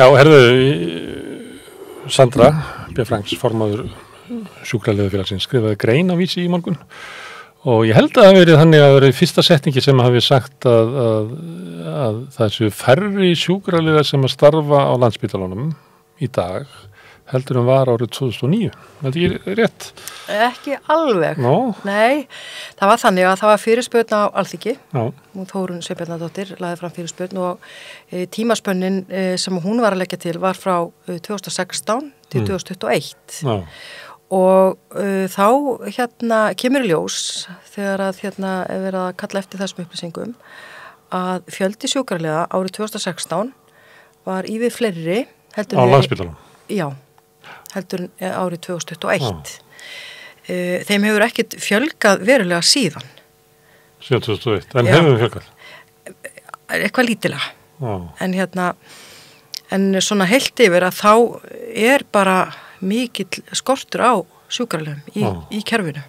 Já, herðu, Sandra B. Franks, formaður sjúkraliðafélagsins, skrifaði grein á Vísi í morgun og ég held að það hafi verið þannig að það verið fyrsta setningi sem hafi sagt að það séu færri sjúkraliðar sem að starfa á Landspítalanum í dag heldur var árið 2009. Er þetta ekki rétt? Ekki alveg. No. Nei, það var þannig að það var fyrirspurn á Alþingi. Já. Þórunn Sveinbjarnardóttir lagði fram fyrirspurn og tímaspönnin sem hún var að leggja til var frá 2016 til 2021. Já. Og þá kemur í ljós þegar að er verið að kalla eftir þessum upplýsingum að fjöldi sjúkraliða árið 2016 var yfir fleiri heldur á Landspítalanum. Já, heldur árið 2021. Þeim hefur ekkit fjölgað verulega síðan. Síðan 2001, en hefur fjölgað? Eitthvað lítilega. Já. En svona heilt yfir að þá er bara mikill skortur á sjúkraliðum í kerfinu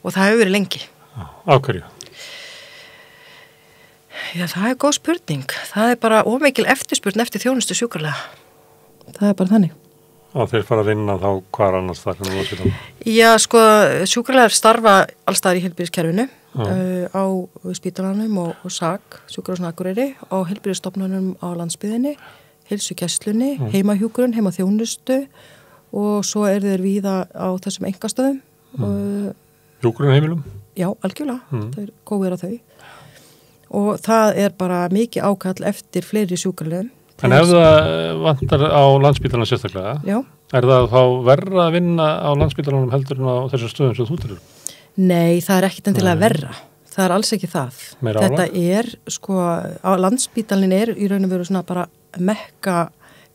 og það hefur verið lengi. Á hverju? Já, það er góð spurning. Það er bara ómikil eftirspurn eftir þjónustu sjúkraliða. Það er bara þannig. Og þeir fara að vinna þá hvar annars þar en á Landspítalanum? Já, sko, sjúkraliðar starfa allstaðar í heilbrigðiskerfinu á spítalanum og SAG, Sjúkrahúsinu Akureyri, á heilbrigðisstofnunum á landsbyggðinni, heilsugæslunni, heimahjúkrun, heimaþjónustu og svo þeir víða á þessum einkastöðum. Hjúkrunarheimilum? Já, algjörlega. Það er góðir að þau. Og það er bara mikið ákall eftir fleiri sjúkraliðum. En ef það vantar á Landspítalanum sérstaklega, er það þá verra að vinna á Landspítalanum heldur en á þessum stöðum sem þú telur? Nei, það er ekkit endilega verra. Það er alls ekki það. Meira álag? Þetta er, sko, á Landspítalinn er í raun og veru svona bara mekka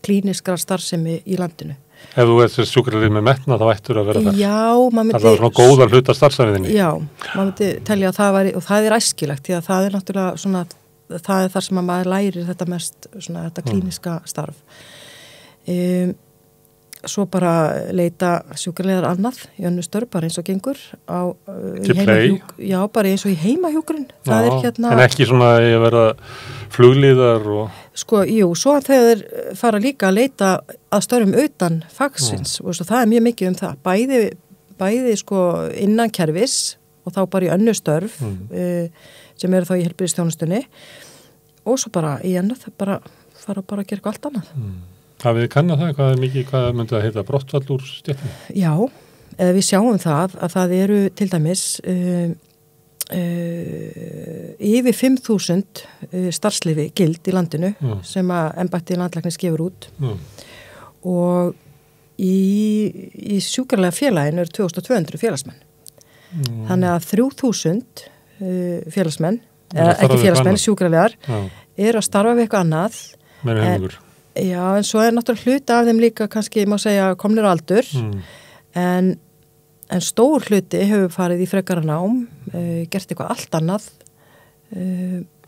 klíniskra starfsemi í landinu. Ef þú ert sjúkralið með metna þá ættur að vera þar. Já, maður myndi... Það er svona góðar hluta starfsemiðinni. Já, maður myndi telja að það væri, og það er æskilegt, því að það er náttúrulega svona, það er þar sem að maður lærir þetta mest, svona þetta klíniska starf. Svo bara leita sjúkraliðar annað í önnu störf, bara eins og gengur á já, bara eins og í heimahjúkrun. Það er En ekki svona að vera flugliðar og... Sko, jú, svo að þeir fara líka að leita að störfum utan fagsins og það er mjög mikið það. Bæði sko innan kerfis og þá bara í önnu störf sem eru þá í heilbrigðisþjónustunni og svo bara í annað, bara fara bara að gera eitthvað allt annað. Hafið þið kannað það? Hvað myndi það heita? Brottfall úr stéttinni? Já, við sjáum það að það eru til dæmis yfir 5.000 starfsleyfi gild í landinu sem að embætti landlæknis gefur út og í sjúkralega félaginu eru 2200 félagsmenn. Þannig að 3000 félagsmenn, ekki félagsmenn, sjúkralegar eru að starfa við eitthvað annað. Meira hengur. Já, en svo er náttúrulega hluti af þeim líka kannski, má segja, komnir á aldur, en stór hluti hefur farið í frekara nám, gert eitthvað allt annað.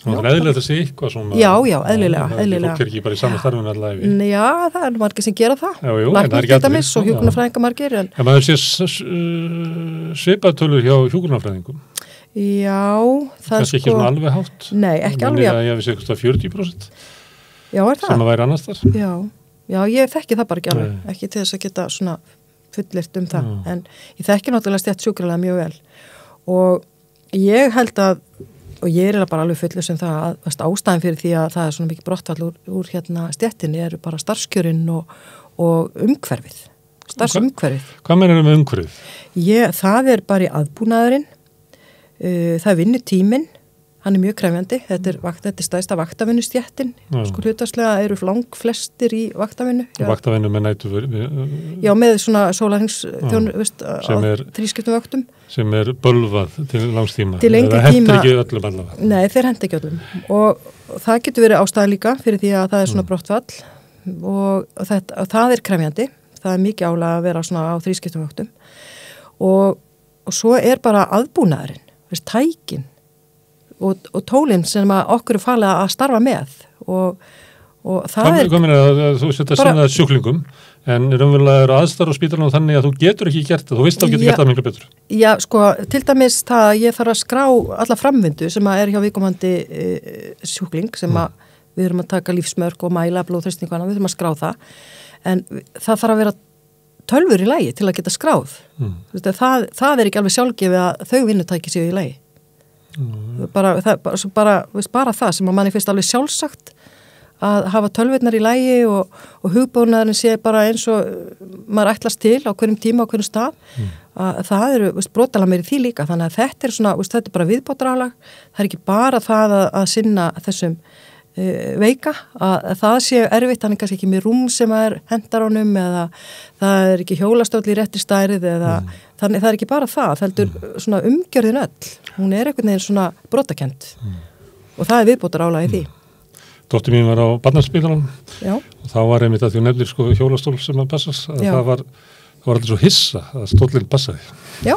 Það er eðlilegt að segja eitthvað svona... Já, eðlilega. Fólk er ekki bara í saman starfinu allavega yfir. Já, það er margir sem gera það. Jú, Læknir til dæmis og hjúkrunarfræðingar margir. En maður sé svipaðtölur hjá hjúkrunarfræðingum. Já, það kannski ekki svona alveg hátt. Nei, ekki alveg. Ég hef séð 40%. Já, er það? Sem að væri annars þar. Já, ég þekki það bara ekki alveg. Ekki til þess að geta svona fullirt það. En ég þekki náttúrulega stétt sjúkralega mjög vel. Og ég held að, og ég er bara alveg fullur sem það að ástæðan fyrir því að það er svona mikið brottfall úr stéttinni eru bara starfskjörinn og umhverfið. Starfsumhverfið. Hvað meinar með umhverfið? Það er bara í aðbúnaðurinn. Það er vinnutíminn. Hann er mjög krefjandi, þetta er stærsta vaktavinnustjættin, sko hlutastlega eru flestir í vaktavinnu. Vaktavinnu með nætu... Já, með svona sólarhringsþjón, á þrískiptum vaktum. Sem er bölvað til langstíma. Til lengri tíma. Það hendur ekki öllum allavega. Nei, þeir hendur ekki öllum. Og það getur verið ástæða líka fyrir því að það er svona brottfall og það er krefjandi. Það er mikið álag að vera svona á þrískiptum vaktum. Og svo er bara aðbúnaðurinn, tækin. Og tólinn sem okkur er falið að starfa með og það Hvað er þú setja að sinna sjúklingum en raunverulega eru aðstæður á spítalanum þannig að þú getur ekki gert það, þú veist að þú getur gert það miklu betur. Já, sko, til dæmis það að ég þarf að skrá alla framvindu sem að er hjá viðkomandi sjúkling sem að við erum að taka lífsmörk og mæla blóðþrýsting og annað, við þurfum að skrá það, en það þarf að vera tölvur í lagi til að geta skráð. Það ekki alveg sjálfgefið að þau vinnutæki séu í lagi. Bara það sem að manni finnst alveg sjálfsagt að hafa tölvurnar í lagi og hugbúnaðurinn sé bara eins og maður ætlast til á hverjum tíma á hverjum stað. Það eru brotalega meiri því líka, þannig að þetta er svona, þetta er bara viðbótarálag. Það er ekki bara það að sinna þessum veika, að það sé erfitt, hann er kannski ekki með rúm sem er hendar honum eða það er ekki hjólastóll í réttri stærð eða þannig það er ekki bara það heldur svona umgjörðin öll, hún er einhvern veginn svona brotakent og það er viðbótarálag í því. Dóttir mín var á barnaspítalanum og þá var einmitt að því nefnir sko hjólastól sem að passast, að það var allir svo hissa að stólinn passaði. Já,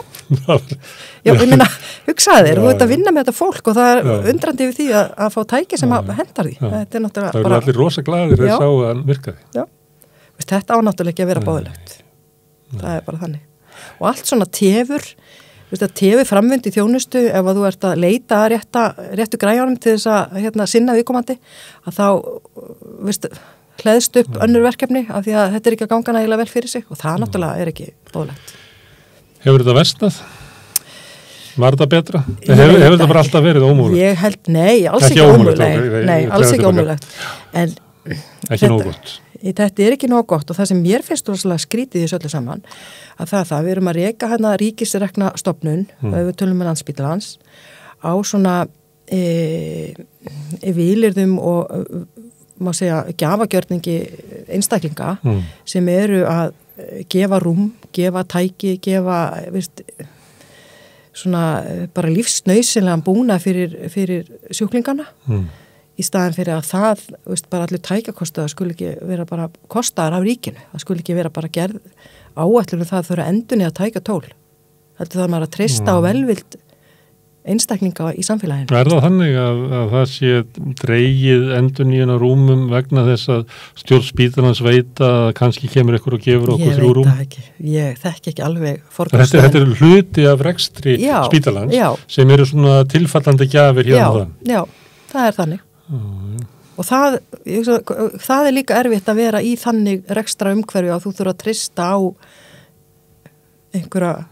ég meina, hugsaði þér, þú ert að vinna með þetta fólk og það er undrandi við því að fá tæki sem að hendar því. Þetta er náttúrulega það eru allir rosa glaðir að sá að hann virkaði. Já, þetta ánáttúrulega ekki að vera báðilegt. Það er bara þannig. Og allt svona tefur framvind í þjónustu, ef að þú ert að leita réttu græjánum til þess að sinna viðkomandi, að þá, hleðst upp önnur verkefni af því að þetta er ekki að ganga nægilega vel fyrir sig og það náttúrulega er ekki bóðlegt. Hefur þetta versnað? Var þetta betra? Hefur þetta bara alltaf verið ómögulegt? Ég held, nei, alls ekki ómögulegt. Nei, alls ekki ómögulegt. En ekki nógu gott. Þetta er ekki nógu gott og það sem mér finnst rosalega skrítið í þessu öllu saman, að það við erum að reka hérna ríkisrekna stofnun, við tölum með Landspítalans, á svona vilyrðum og má segja gjafagjörningi einstaklinga sem eru að gefa rúm, gefa tæki, gefa svona bara lífsnauðsynlegan búna fyrir sjúklingana í staðan fyrir að það bara allir tækjakostaðar skuli ekki vera bara kostaðar af ríkinu, það skuli ekki vera bara gerð áætlunum það að þau eru endurni að tækja tól. Þetta þarf maður að treysta á velvild einstaklinga í samfélaginu. Er það þannig að það sé dregið endurnýjun á rúmum vegna þess að stjórn spítalans veit að kannski kemur ykkur og gefur okkur 3 rúm? Ég veit það ekki. Ég þekki ekki alveg forgangsröðun. Þetta er hluti af rekstri spítalans sem eru svona tilfallandi gjafir hérna og þann. Já, það er þannig. Og það er líka erfitt að vera í þannig rekstra umhverfi að þú þurfa að treysta á einhverja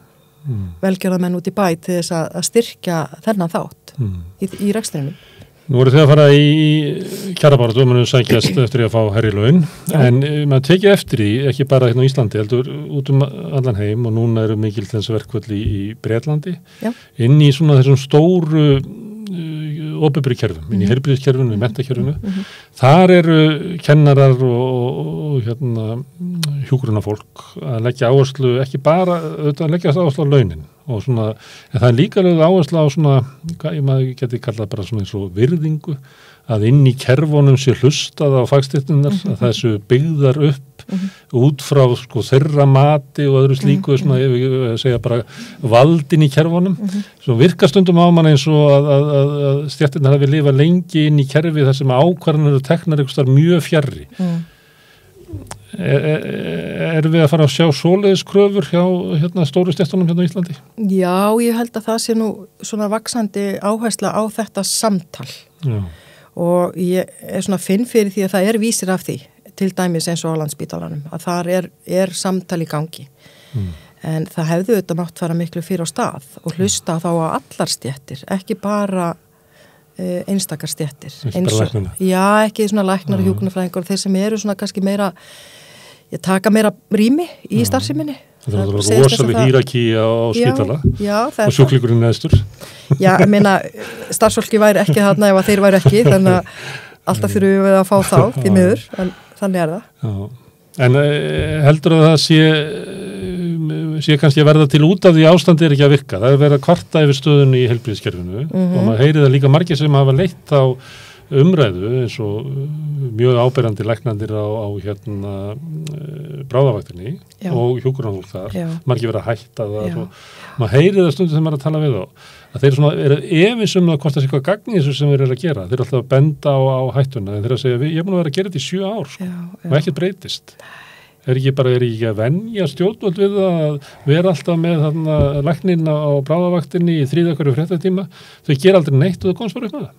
velgjörðamenn út í bæ til þess að styrkja þennan þátt í rekstrinum. Nú voru þið að fara í kjarabaráttu, mann sækjast eftir að fá hærri laun, en maður tekið eftir því, ekki bara hérna á Íslandi, heldur út allan heim og núna eru mikil þessi verkvöld í Bretlandi, inn í svona þessum stóru opinberu kerfum, inn í heilbrigðiskerfinu, í menntakerfinu. Þar eru kennarar og hjúkrunarfólk að leggja áherslu, ekki bara að leggja áherslu á launin og svona, en það er líka áherslu á svona, maður geti kallað bara svona eins og virðingu, að inn í kerfunum sé hlustað á fagstéttirnar, að þessu byggðar upp út frá sko þeirra mati og öðru slíku, svona ég segja bara valdin í kerfunum, svo virkar stundum á mann eins og að stéttirnar hafi lifað lengi inn í kerfi þar sem ákvarðanir og teknar einhvers þar mjög fjarri. Erum við að fara að sjá svoleiðis kröfur hjá stóru stéttunum hérna á Íslandi? Já, ég held að það sé nú svona vaxandi áhersla á þetta samtal. Já. Og ég er svona finn fyrir því að það er vísir af því, til dæmis eins og á Landspítalanum, að þar er samtal í gangi. En það hefðu auðvitað mátt fara miklu fyrir á stað og hlusta þá á allar stéttir, ekki bara einstakar stéttir. Já, ekki svona læknar og hjúkrunarfræðingar, þeir sem eru svona kannski meira, taka meira rými í starfseminni. Það er rosalega hýraki á spítala og sjúklingurinn neðstur. Já, ég meina, starfsfólki væri ekki þarna ef þeir væri ekki, þannig að alltaf þurfum við að fá þá því miður, en þannig er það. Já. En heldur að það sé kannski að verða til út af því ástandi er ekki að virka. Það er verið að kvarta yfir stöðunni í heilbrigðiskerfinu og maður heyrir það líka margir sem hafa leitt á umræðu eins og mjög áberandi læknandir á bráðavaktinni og hjúkrunarfólk þar, margir verið að hætta það og maður heyrir það stundum sem maður er að tala við á, að þeir svona eru efins það hvort það sé eitthvað gagn í þessu sem þeir eru að gera, þeir eru alltaf að benda á hættuna en þeir eru að segja, ég er búin að vera að gera þetta í 7 ár og ekkert breytist. Er ekki að venja stjórnvöld við að vera alltaf með læknin á bráðavaktinni í 3 hverju fréttatíma, þau gera aldrei neitt og þau komst bara upp með það?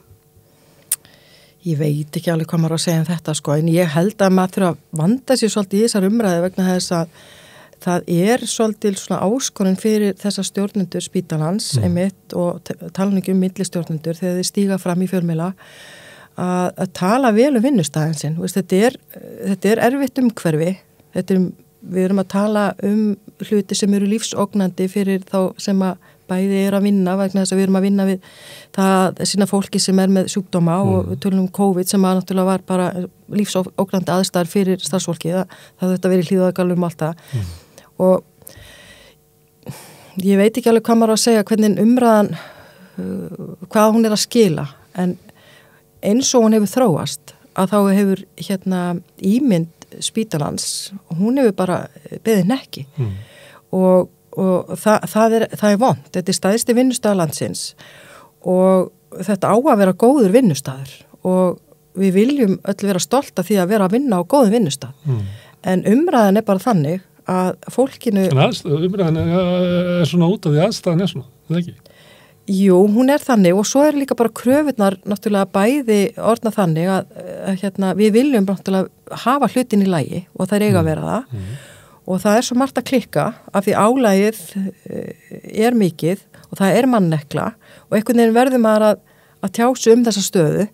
Ég veit ekki alveg hvað maður að segja þetta sko, en ég held að maður þurfa að vanda sér svolítið í þessar umræði vegna þess að það svolítið svona áskorun fyrir þessa stjórnendur spítalans einmitt og tala ekki millistjórnendur þegar þeir stíga fram í fjölmiðla að tala vel vinnustæðin sinn. Þetta erfitt umhverfi, við erum að tala hluti sem eru lífsógnandi fyrir þá sem að bæði að vinna vegna þess að við erum að vinna við það sína fólki sem með sjúkdóma og við tölum COVID sem að náttúrulega var bara lífsógnandi aðstæður fyrir starfsfólki, það þetta verið hlýðagalum allt það og ég veit ekki alveg hvað maður að segja hvernig umræðan hvað hún að skila en eins og hún hefur þróast að þá hefur ímynd spítalans og hún hefur bara beðið nekki og það er vont, þetta stæðsti vinnustaður landsins og þetta á að vera góður vinnustaður og við viljum öll vera stolt af því að vera að vinna á góðum vinnustað en umræðan bara þannig að fólkinu umræðan svona út af því aðstæðan svona, það ekki? Jú, hún þannig og svo líka bara kröfurnar náttúrulega bæði orðna þannig að við viljum náttúrulega hafa hlutin í lagi og það eiga að vera það og það svo margt að klikka af því álagið mikið og það mannekla og einhvern veginn verður maður að tjásu þessa stöðu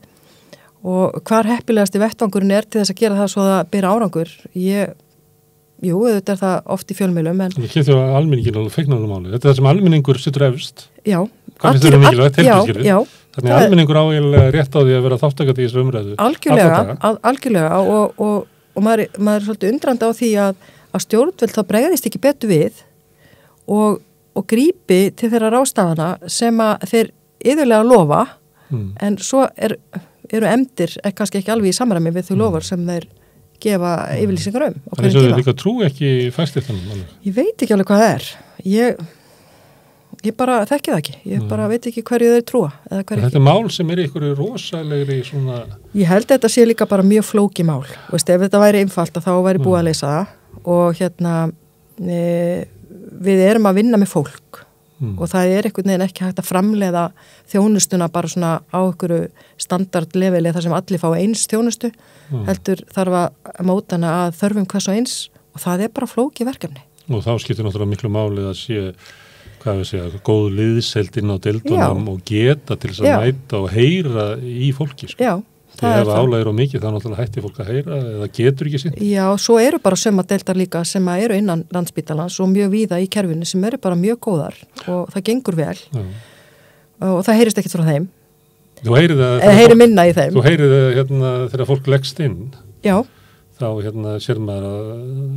og hvar heppilegasti vettvangurinn til þess að gera það svo að það byrja árangur. Jú, þetta það oft í fjölmiðlum en... Það kemur því að almenningin alveg feiknaðum máli. Þetta það sem almenningur situr efst. Já. Hvað finnst þér mikilvægt? Heilbrigðiskerfið. Já. Þannig að almenningur áeiginlega rétt á því að vera þáttakandi í þessu umræðu. Algjörlega og maður svolítið undrandi á því að stjórnvöld þá bregðist ekki betur við og grípi til þeirra ráðstafana sem að þeir iðulega lofa en svo eru efndir kannski ekki alveg í samræmi við þau lofar sem þeir gefa yfirlýsingar Það er svo þau líka trú ekki fæstir þannig. Ég veit ekki alveg hvað það ég bara þekki það ekki ég bara veit ekki hverju þeir trúa Þetta er mál sem ykkur rosalegri svona... Ég held þetta sé líka bara mjög flóki mál ef þetta væri einfalt þá væri búið að leysa það og við erum að vinna með fólk og það einhvern veginn ekki hægt að framleiða þjónustuna bara svona á einhverju standardleveli þar sem allir fá eins þjónustu heldur þarf að móta hana að þörfum hvers og eins og það bara flókið verkefni. Og þá skiptir náttúrulega miklu máli að sé góð liðseld inn á deildunum og geta til þess að mæta og heyra í fólki. Já. Þegar álægir og mikið þá náttúrulega hætti fólk að heyra eða getur ekki sinn. Já, svo eru bara sömadeildar líka sem eru innan Landspítalans og mjög víða í kerfinu sem eru bara mjög góðar og það gengur vel og það heyrist ekkert frá þeim. Þú heyrið heyri minna í þeim. Þú heyrið þegar fólk leggst inn. Já. Þá sér maður að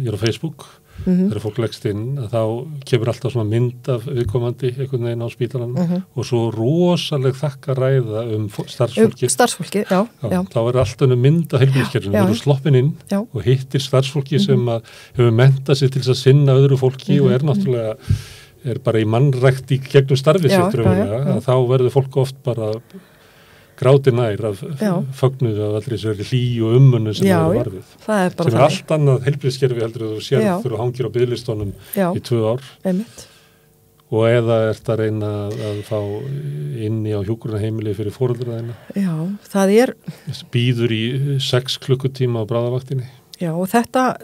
ég á Facebook þegar fólk leggst inn þá kemur alltaf svona mynd af viðkomandi einhvern veginn á spítalanum og svo rosaleg þakkaræða starfsfólki. Já. Þá alltaf mynd af heilbrigðiskerfinu, þú eru sloppin inn og hittir starfsfólki sem hefur mentað sig til þess að sinna öðru fólki og náttúrulega bara í mannrækt í gegnum starfið sitt þá verður fólk oft bara gráti nær af fögnuðu af allri þessu hlýju og ummunni sem það varfið. Sem allt annað heilbrigðiskerfi heldur þú sér þegar þú hangir á biðlistunum í 2 ár. Einmitt. Og eða ert að reyna að fá inni á hjúkrunarheimili fyrir foreldra þína. Já, það Bíður í 6 klukkutíma á bráðavaktinni. Já, og þetta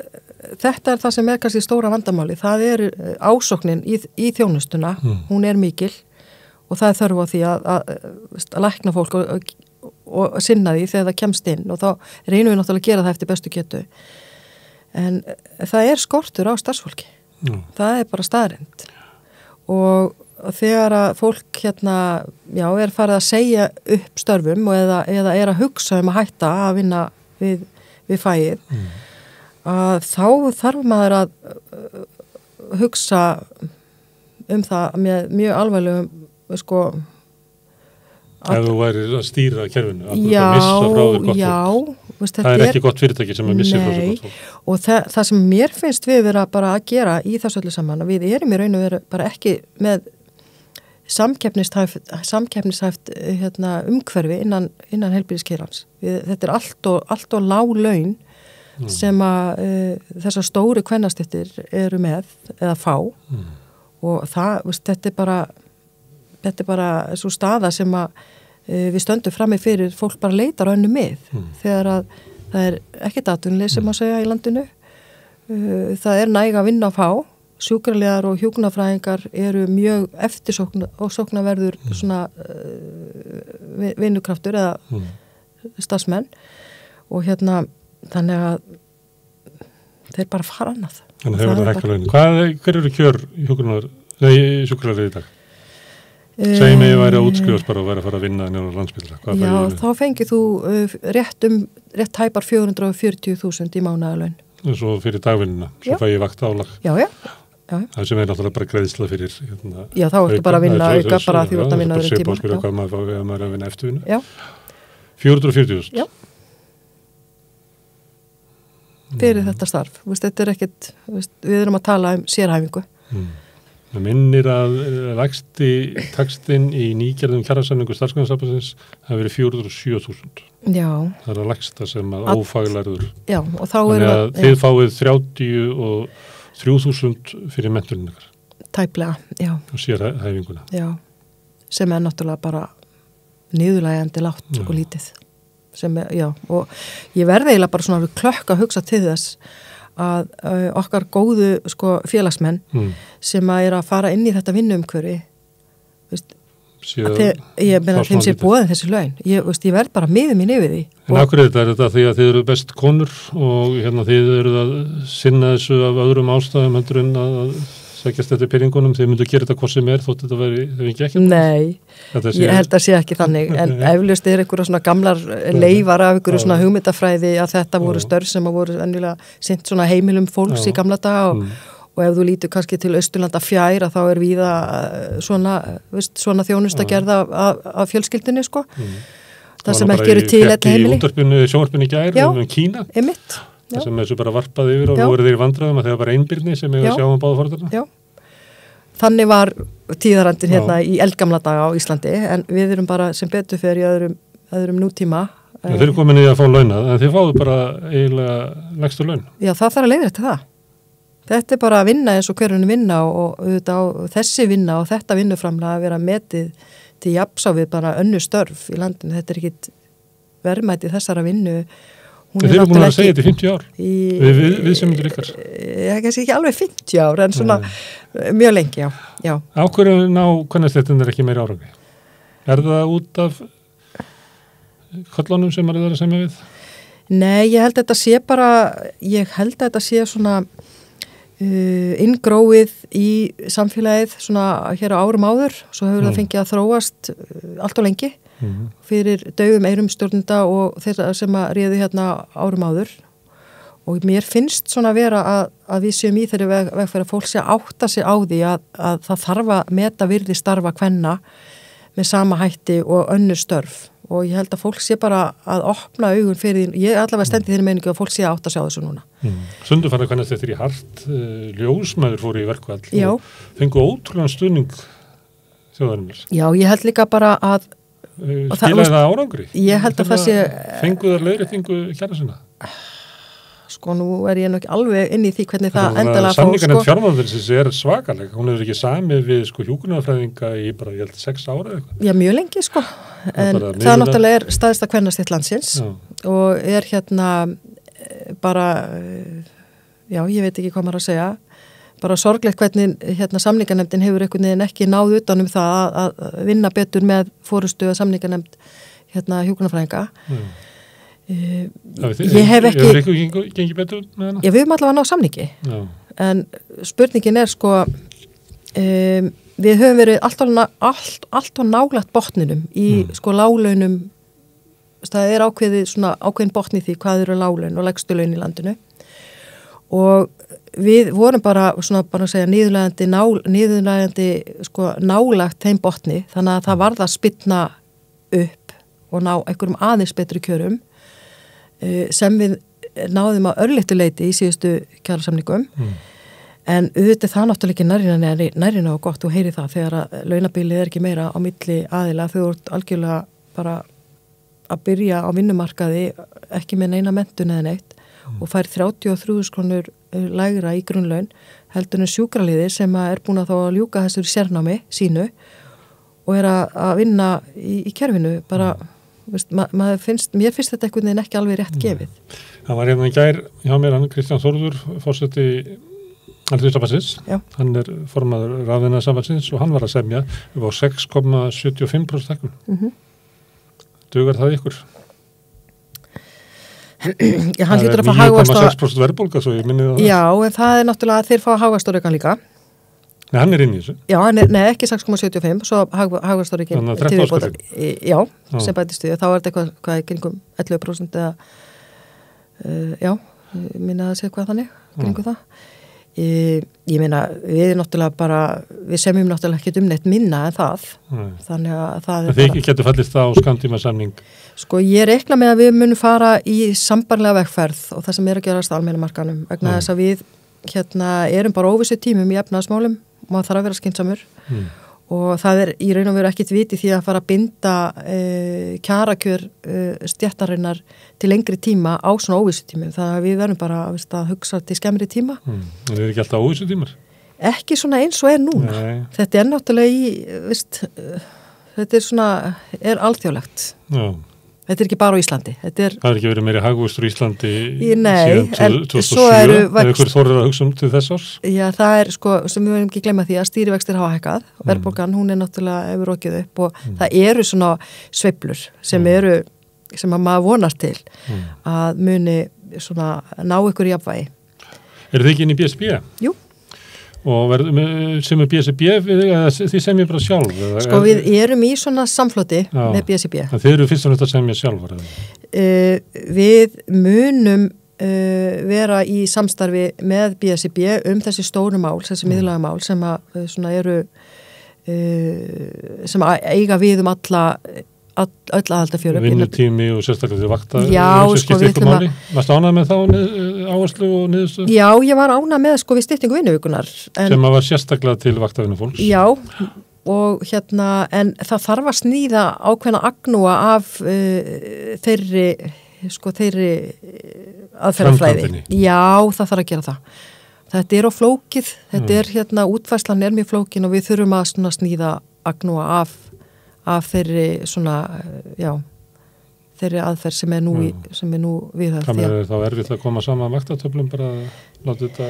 það sem kannski stóra vandamáli. Það ásóknin í þjónustuna, hún mikil. Og það þörf á því að lækna fólk og sinna því þegar það kemst inn og þá reynum við náttúrulega að gera það eftir bestu getu. En það skortur á starfsfólki. Það bara staðreynd. Og þegar að fólk farið að segja upp störfum eða að hugsa að hætta að vinna við fæið, þá þarf maður að hugsa það með mjög alvarlegum ef þú væri að stýra kerfinu missa frá þér gott fólk það ekki gott fyrirtæki sem að missa frá þér gott fólk og það sem mér finnst við vera bara að gera í þessu öllu saman við erum í raun og veru bara ekki með samkeppnishæft umhverfi innan heilbrigðiskerfans þetta allt og lág laun sem að þessar stóru kvennastéttir eru með eða fá og þetta er bara svo staða sem að við stöndum frammi fyrir fólk bara leitar á önnu mið þegar að það ekkert atvinnuleysi má segja í landinu. Það næg að vinna að fá. Sjúkraliðar og hjúkrunarfræðingar eru mjög eftirsóknarverður svona vinnukraftur eða starfsmenn og þannig að þeir bara fara annað. Þannig að þeir verða hækka launin. Hver eru kjör sjúkraliðar í dag? Segjum ég væri að útskrifast bara og væri að fara að vinna nýra á Landspítala. Já, þá fengið þú rétt tæpar 440.000 í mánaðarlaun. Svo fyrir dagvinnuna, svo fæ ég vaktaálag. Já. Það sem náttúrulega bara greiðsla fyrir Já, þá ertu bara að vinna auka bara því að vinna öðrum tíma. Það er bara hvað maður fá ef maður er að vinna eftirvinnu. Já. 440.000. Já. Fyrir þetta starf. Þetta er ekkit, við erum að tala sérhæfingu. Það minnir að lægsti taxtinn í nýgerðum kjarasamningu starfsgreinasambandsins hafi verið 407.000. Já. Það er að lægsta sem að ófaglærður. Já, og þá þannig að þið fáið 33.000 fyrir menntunin ykkar. Tæplega, já. Og sérhæfinguna. Já, sem náttúrulega bara niðurlægjandi lágt og lítið. Og ég verði eiginlega bara svona klökk að hugsa til þess að okkar góðu félagsmenn sem að fara inn í þetta vinnuumhverfi ég meina þeim sé boðin þessi laun ég verð bara miður mín yfir því. En af hverju er þetta því að þið eru best konur og þið eru að sinna þessu af öðrum ástæðum heldur en að sækjast þetta peningunum, þið myndu að gera þetta hvað sem þótt þetta þau ekki ekki? Nei, ég held að sé ekki þannig en eflaust einhverja svona gamlar leifar af einhverju svona hugmyndafræði að þetta voru störf sem að voru ennilega sinnt svona heimilum fólks í gamla daga og ef þú lítur kannski til Austurlanda fjær þá er víða svona þjónusta gerða af fjölskyldinni það sem ekki eru til þetta heimili. Það var bara í sjónvarpinu í gær Kína. Einmitt. Það sem þessu bara varpaði yfir og nú eru þeir í vandræðum að þegar bara einbirni sem að sjá báða fórhaldurna. Já, þannig var tíðarandin í eldgamla daga á Íslandi en við erum bara sem betur fyrir í öðrum nútíma. Þeir eru komin í að fá launað en þeir fáðu bara eiginlega lægstu laun. Já, það þarf að leiðrétta það. Þetta er bara að vinna eins og hverjum vinna og þessi vinna og þetta vinnuframlega að vera metið til jafns á við bara önnur störf í landinu. Þetta er ekkit verðmæti þessara vinnu. Þeir eru búin að segja þetta í 50 ár við sem myndir ykkar. Kannski ekki alveg 50 ár en svona mjög lengi, já. Á hverju ná kvennastéttin er ekki meiri árangri? Er það út af köllunum sem maður er að semja við? Nei, ég held að þetta sé svona inngróið í samfélagið svona hér á árum áður svo hefur það fengið að þróast allt og lengi fyrir daufum eyrum stjórnenda og þeirra sem að réðu hérna árum áður og mér finnst svona vera að við séum í þeirri vegferð að fólk sé að átta sig á því að það þarf að meta virði starfa kvenna með sama hætti og önnur störf og ég held að fólk sé bara að opna augun fyrir því, ég allavega stendi þeirri meiningu að fólk sé að átta sig á þessu núna. Sundu fann að kannast eftir í hart, ljósmæður fóru í verkvall og fengu ótrúlega stuðning þjóðarinnar. Já, ég held líka bara að skilaði það árangri? Ég held að það sé fengu þar leiðréttingu kjara sinna? Nú er ég nú ekki alveg inn í því hvernig það endalega fór. Samninganefnd fjármálaráðuneytisins er svakaleg. Hún hefur ekki samið við hjúkrunarfræðinga í bara, ég held, 6 ára eða eitthvað. Já, mjög lengi, En það náttúrulega er staðista kvennastétt landsins og er bara, ég veit ekki hvað maður að segja, bara sorglegt hvernig samninganefndin hefur einhvern veginn ekki náð utan það að vinna betur með forystu að samninganefnd hjúkrunarfræðinga. Ég hef ekki hefur ykkur gengið betur með hana? Já, við höfum allavega náð samningi en spurningin er við höfum verið allt og nálægt botninum í láglaunum það er ákveðin botn í því hvað eru láglaun og lægstu laun í landinu og við vorum bara að segja niðurlægjandi nálægt þeim botni þannig að það varð að spynna upp og ná einhverjum aðeins betri kjörum sem við náðum að örlittu leyti í síðustu kjarasamningum en auðvitað það náttúrulega ekki nærina og gott og heyri það þegar að launabilið er ekki meira á milli aðila þau voru algjörlega bara að byrja á vinnumarkaði ekki með neina menntun eða neitt og fær 33.000 krónur lægra í grunnlaun heldur en sjúkraliði sem er búin að þá að ljúka þessu sérnámi sínu og að vinna í kerfinu bara, veist, mér finnst þetta einhvern veginn ekki alveg rétt gefið. Það var hérna í gær hjá mér, hann Kristján Þórður, forseti Alþýðusambandsins, hann formaður Rafiðnaðarsambandsins og hann var að semja á 6,75% hækkun. Dugar það ykkur? Já, hann hlýtur að fá hagvöxt 9,6% verðbólga, svo ég minni það. Já, en það náttúrulega að þeir fá hagvöxtaraukan líka. Nei, hann inn í þessu. Já, nei, ekki 6,75, svo hagvöxtaraukin. Þannig að 13%. Já, sem bætist við. Þá þetta eitthvað kringum 11% eða, minna að segja hvað þannig, kringum það. Ég meina, við náttúrulega bara, við semjum náttúrulega ekki neitt minna en það. Þannig að það þið ekki getur fallist það á skammtíma samning? Sko, ég reikna með að við munum fara í sambarlega vegferð og það sem að gerast á almenna markanum, vegna þess að við erum bara óvissu tímum í efnahagsmálum, maður þarf að vera skynsamur og það í raun og veru ekkit viti því að fara að binda kjarakjör stéttarinnar til lengri tíma á svona óvissu tímum, þannig að við verðum bara að hugsa til skemmri tíma. Það ekki alltaf óvissu tímar? Ekki svona eins og núna. Nei. Þetta náttúrulega þetta svona, alþjóðlegt. Já. Þetta ekki bara á Íslandi. Það ekki verið meiri hagvöxtur í Íslandi síðan 2007, eða ykkur þorir að hugsa til þess árs? Já, það sko, sem við verðum ekki glemma því að stýrivextir hafa hækkað, verðbólgan, hún náttúrulega hefur rokið upp og það eru svona sveiflur sem að maður vonast til að muni svona ná ykkur í jafnvægi. Þið ekki inn í BSB? Jú. Og sem BSB því sem ég bara sjálf? Sko við erum í svona samfloti með BSB. En þið eru fyrst og nætt að semja sjálfur? Við munum vera í samstarfi með BSB þessi stóru mál, þessi miðlæga mál sem að svona eru sem að eiga við öll aðhaldafjörur. Vinnutími og sérstaklega því vakta. Já, sko við ætlum að... Varstu ánægð með þá áherslu og niðurstöðu? Já, ég var ánægð með sko við styttingu vinnuvíkunar. Sem að var sérstaklega til vaktavinnufólks? Já, og en það þarf að sníða ákveðna agnúa af þeirri aðferðafræði. Já, það þarf að gera það. Þetta á flókið, þetta útfærslan mjög flókin og við þurfum að sníða agnúa af þeirri þeirri aðferð sem nú við það. Það þá erfitt að koma saman vaktatöflum bara að láta þetta...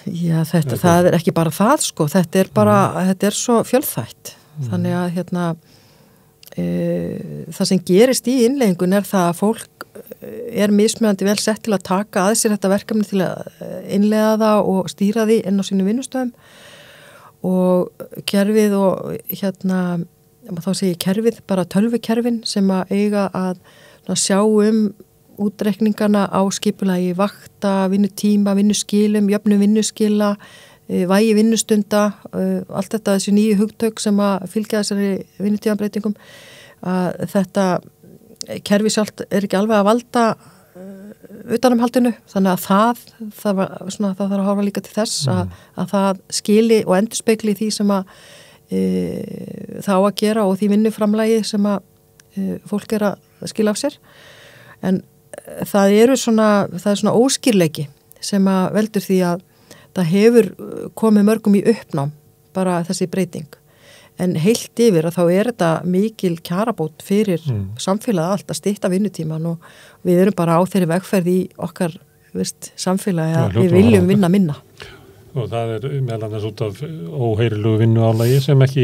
Já, það ekki bara það sko, þetta bara, þetta svo fjölþætt. Þannig að það sem gerist í innleiðingun það að fólk mismunandi vel sett til að taka að sér þetta verkefni til að innleiða það og stýra því inn á sínu vinnustöðum og kerfið og þá segi kerfið, bara tölvukerfin sem að eiga að sjá útreikningana á skipulagi vakta, vinnutíma, vinnuskilum, jöfnum vinnuskila, vægi vinnustunda, allt þetta þessi nýju hugtök sem að fylgja þessari vinnutímanbreytingum, að þetta kerfi sjálft ekki alveg að valda utanumhaldinu, þannig að það þarf að horfa líka til þess að það skili og endurspegli því sem að það á að gera og því vinnuframlagi sem að fólk að skila af sér. En það er svona óskýrleiki sem að veldur því að það hefur komið mörgum í uppnám bara þessi breyting. En heilt yfir að þá þetta mikil kjarabót fyrir samfélagið allt að stytta vinnutíman og við erum bara á þeirri vegferð í okkar samfélagi að við viljum vinna minna. Og það meðal annars út af óheyrilegu vinnuálagi sem ekki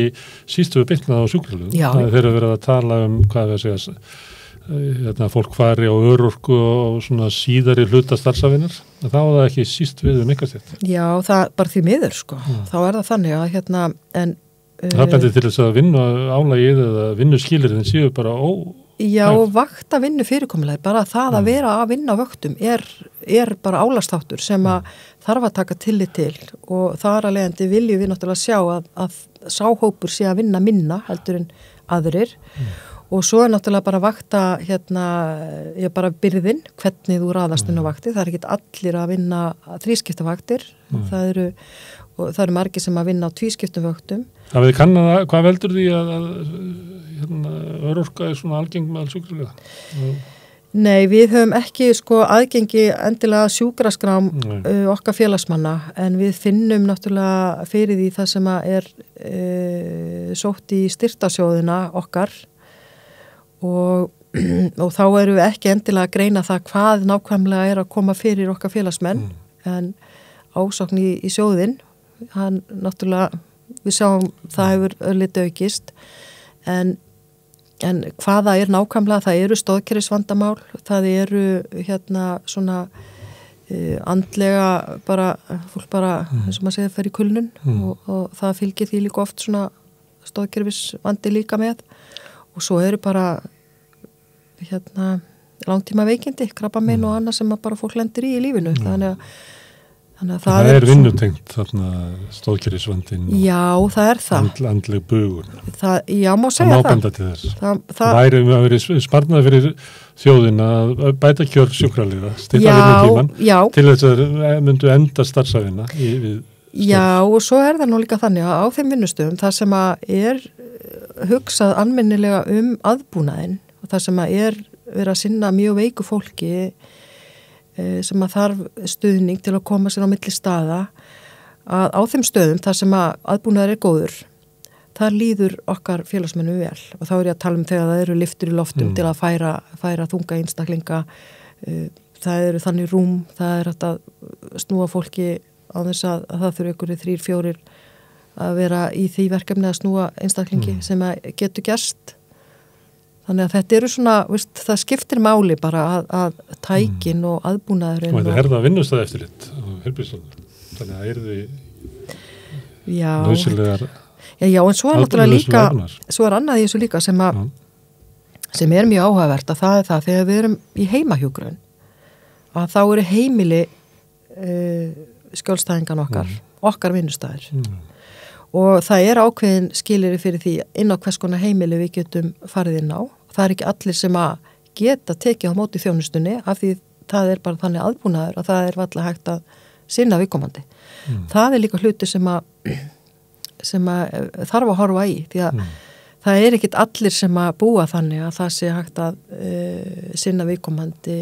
sístu við bitnað á sjúkralögum. Það þeirra verið að tala hvað við segja, fólk fari á örorku og svona síðari hluta starfsafinnar. Þá það ekki síst við ykkar. Já, það bara því miður sko. Þá það þannig að en það bendir til þess að vinnuálagið eða vinnuskilirinn séu bara Já, vakta vinnu fyrirkomulegi, bara það að vera að vinna á vöktum bara álagstáttur sem að þarf að taka tillit til og þar að leiðandi viljum við náttúrulega sjá að sáhópur sé að vinna minna heldur en aðrir og svo náttúrulega bara vakta bara byrðin, hvernig þú raðast inn á vakti, það ekki allir að vinna þrískiptavaktir, það eru margir sem að vinna á tvískiptum vöktum. Það við kannan hvað veldur því að örorka svona algeng með alls sjúkraliða? Nei, við höfum ekki sko aðgengi endilega sjúkraskrám okkar félagsmanna en við finnum náttúrulega fyrir því það sem er sótt í styrktarsjóðina okkar og þá erum við ekki endilega að greina það hvað nákvæmlega er að koma fyrir okkar félagsmenn en ásókn í sjóðin, hann náttúrulega, við sjáum það hefur örlítið aukist en hvaða er nákvæmlega, það eru stoðkerfisvandamál, það eru svona andlega bara, fólk bara, eins og maður segir, fer í kulnun og það fylgir því líka oft svona stoðkerfisvandi líka með og svo eru bara langtíma veikindi, krabbamein og annað sem bara fólk lendir í lífinu, þannig að það er vinnutengt þarna stóðkerfisvandinn. Já, það er það. Andleg bugun. Já, má segja það. Það má benda til þess. Það væri að vera sparnað fyrir þjóðina að bæta kjör sjúkraliða, stytta vinnutíman til þess að myndu enda starfsæfina við Já, og svo er það nú líka þannig að á þeim vinnustöðum það sem að er hugsað almennilega aðbúnaðinn og það sem að er verið að sinna mjög veiku fólki sem að þarf stuðning til að koma sér á milli staða að á þeim stöðum þar sem að aðbúnaður er góður þar líður okkar félagsmennu vel og þá er ég að tala þegar það eru lyftur í loftum til að færa þunga einstaklinga það eru þannig rúm, það er hægt að snúa fólki á þess að það þurfi ykkur 3-4 að vera í því verkefni að snúa einstaklingi sem að getur gerst. Þannig að þetta eru svona, það skiptir máli bara að tækin og aðbúnaðurinn. Og þetta herða vinnustæð eftirlit á heilbrigðisstofnun. Þannig að eru því nauðsynlegar. Já, en svo er náttúrulega líka, svo er annað í þessu líka sem er mjög áhugavert að það er það þegar við erum í heimahjúkrun að þá eru heimili skjólstæðingan okkar vinnustæðir. Og það er ákveðin skilyrði fyrir því inn á hvers konar heimili við getum farið inn á. Það er ekki allir sem að geta tekið á móti þjónustunni af því það er bara þannig aðbúnaður að það er varla hægt að sinna viðkomandi. Það er líka hluti sem að þarf að horfa í því að það er ekkit allir sem að búa þannig að það sé hægt að sinna viðkomandi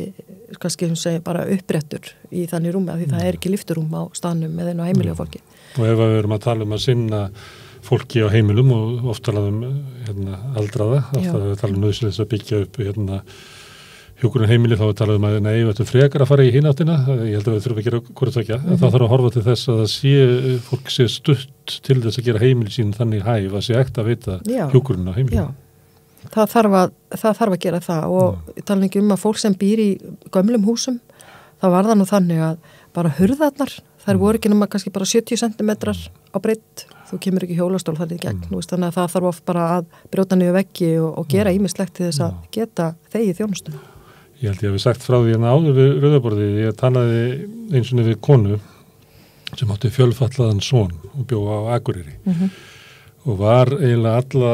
kannski bara uppréttur í þannig rúmi af því það er ekki lyfturúm á staðnum með einu heimili á fólki. Og ef við erum að tala að sinna fólki á heimilum og oft talaðum aldraða, alltaf við talum nauðsynlegs að byggja upp hjúkrun heimili, þá við talaðum að nei, við ættum frekar að fara í hináttina, ég held að við þurfum að gera hvort tvekja, en þá þarf að horfa til þess að fólk sé stutt til þess að gera heimili sín þannig hæf að sé ekkert að veita hjúkrun á heimilum. Já, það þarf að gera það og ég tala ekki að fólk sem býr í gömlum húsum, það var það nú þannig að bara hurðarnar, þær voru ekki nema kannski bara 70 cm á breidd, þú kemur ekki hjólastól þar í gegn, þannig að það þarf oft bara að brjóta niður veggi og gera ýmislegt til þess að geta þegið þjónustuna. Ég held ég hafi sagt frá því áður við Rauðaborði, ég talaði eins og við konu sem átti fjölfallaðan son og bjó á Akureyri og var eiginlega alla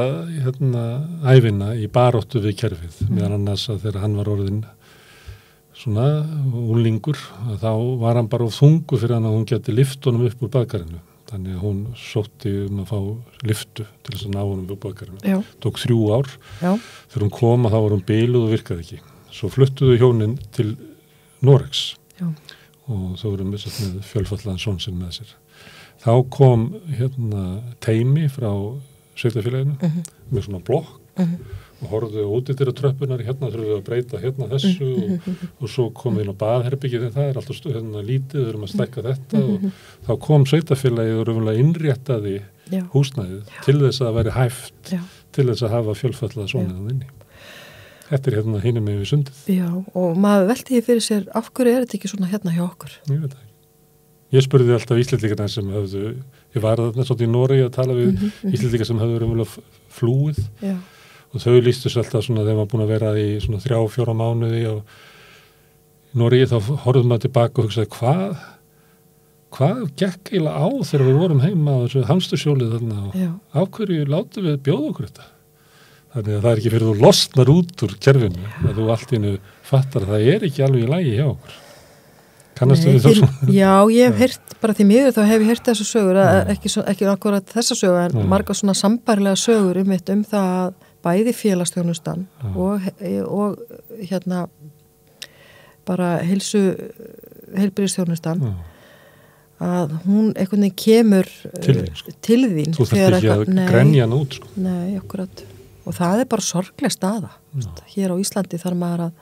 ævina í baróttu við kerfið, meðan annars að þegar hann var orðinn svona úlingur, þá var hann bara þungu fyrir hann að hún geti lyft honum upp úr baðkarinu. Þannig að hún sótti að fá lyftu til þess að ná honum upp úr baðkarinu. Tók 3 ár. Já. Þegar hún kom þá var hún biluð og virkaði ekki. Svo fluttuðu hjónin til Noregs og þau voru með fjölfallaðan son sinn með sér. Þá kom teimi frá sveitarfélaginu með svona blokk og horfðu út yfir tröppunar, þurfum við að breyta þessu og svo komum við inn á baðherbyggið, það er alltaf lítið, við erum að stækka þetta og þá kom sveitarfélagið og raunverulega innréttaði húsnæðið til þess að það væri hæft til þess að hafa fjölfallaða sonið inni. Þetta er hinum með við sundið. Já, og maður velti því fyrir sér, af hverju er þetta ekki svona hjá okkur? Ég veit það ekki. Ég spurði alltaf Íslendingarna sem ég var þarna svolítið í Noregi að tala við Íslendingar sem höfðu raunverulega flúið. Já. Og þau lýstu sér alltaf svona þegar maður búin að vera í svona 3-4 mánuði og í Noregi þá horfðum maður tilbaka og hugsaði hvað gekk eiginlega á þegar við vorum heima á þessu hamstursjólið þarna og á hverju látum við bjóða okkur þetta. Þannig að það er ekki fyrir þú losnar út úr kerfinu að þú allt í einu fattar að það er ekki alveg í lagi hjá okkur. Kannastu við þú svona? Já, ég hef heyrt, bara því miður þá hef ég heyrt þessar sögur, ekki akkurat þessar sögur en margar svona sambærilega sögur það að bæði félagsþjónustan og bara heilbrigðisþjónustan að hún einhvern veginn kemur til þín. Þú þarft ekki að grenja hann út, sko. Nei, akkurat. Og það bara sorgleg staða. Hér á Íslandi þarf maður að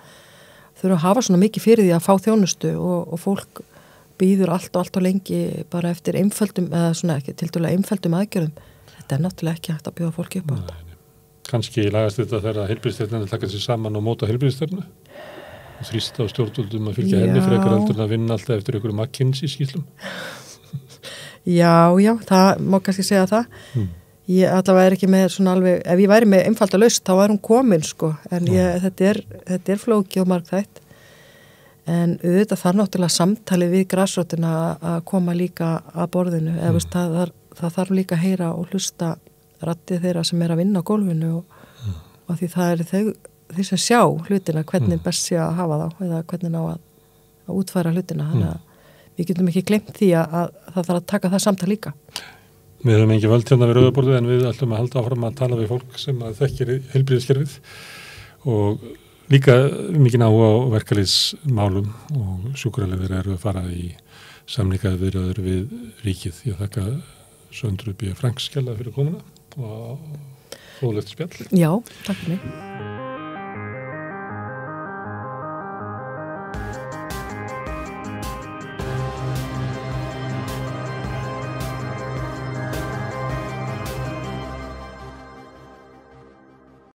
þurfa að hafa svona mikið fyrir því að fá þjónustu og fólk býður allt og lengi bara eftir einföldum, eða svona ekki tiltölulega einföldum aðgerðum. Þetta náttúrulega ekki hægt að bjóða fólki upp á þetta. Kannski lagast þetta þegar heilbrigðisstefnan taka sér saman og móta heilbrigðisstefnu og þrýsta á stjórnvöldum að fylgja henni frekar heldur en að vinna alltaf eftir einhverjum McKinsey-skýrslum. Já, það má kannski segja það. Ég allavega ekki með svona alveg, ef ég væri með einfalda lausn þá var hún komin, sko, en þetta er flókið og margþætt. En auðvitað þarf náttúrulega samtalið við grasrótina að koma líka að borðinu, eða það þarf líka að heyra og hlusta rattið þeirra sem að vinna á gólfinu og því það þeir sem sjá hlutina, hvernig best sé að hafa þá eða hvernig ná að útfæra hlutina, þannig að við getum ekki gleymt því að það þarf að taka það samtal líka. Við höfum ekki völd hérna við rauðaborðið en við ætlum að halda áfram að tala við fólk sem að þekkir heilbrigðiskerfið og líka mikið áhuga á verkalýðsmálum og sjúkraliðar eru að fara í samningaviðræður við ríkið. Ég þakka Söndru B. Franks kærlega fyrir komuna og fróðlegt spjall. Já, takk fyrir mig.